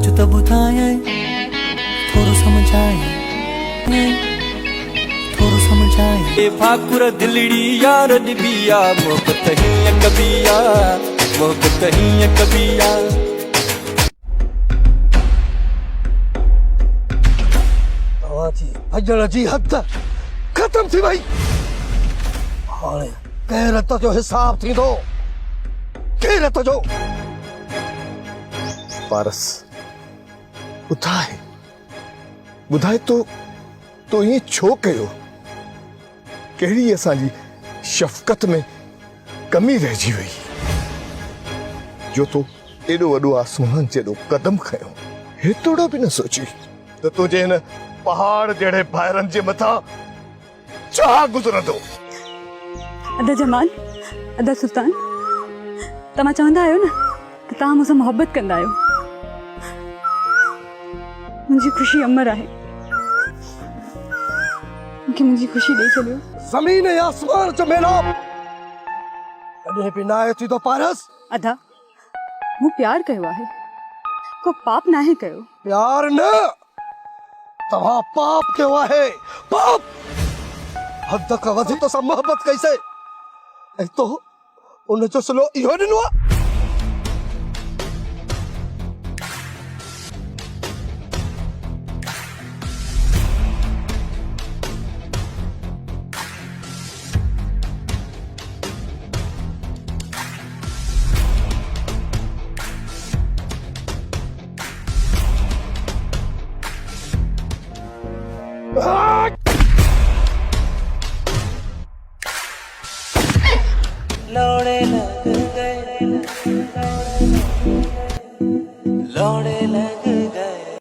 साचु तो बुधाए थोड़ो समझाए थोड़ो समझाए फाकुर दिलड़ी यार दिबिया मोहब्बत ही कबिया मोहब्बत ही कबिया भजन जी हद खत्म थी भाई हाणे कैरत जो हिसाब थी दो कैरत जो पारस बुधाए तो ये छो कयो कहिड़ी असांजी शफ़क़त में कमी रहिजी वई जो तो एडो वडो आसमान जेडो कदम खयो हेतोड़ो भी न सोची तो तुझे न पहाड़ जड़े भाइरन जे मथा छा गुजरंदो अदा जमाल अदा सुल्तान तमा चवंदा आहियो न त तव्हां मूंसां मोहब्बत कंदा आहियो मुंहिंजी ख़ुशी अमर आहे मूंखे मुंहिंजी ख़ुशी ॾेई छॾियो ज़मीन ऐं आसमान जो मेलाप कॾहिं बि नाहे थी तो पारस अदा मूं प्यार कयो आहे को पाप नाहे कयो प्यार न तव्हां पाप कयो आहे पाप हद खां वधी तोसां मोहब्बत कईसे ऐं तो उन जो सिलो इहो ॾिनो आहे लौड़े लग गए लौड़े लग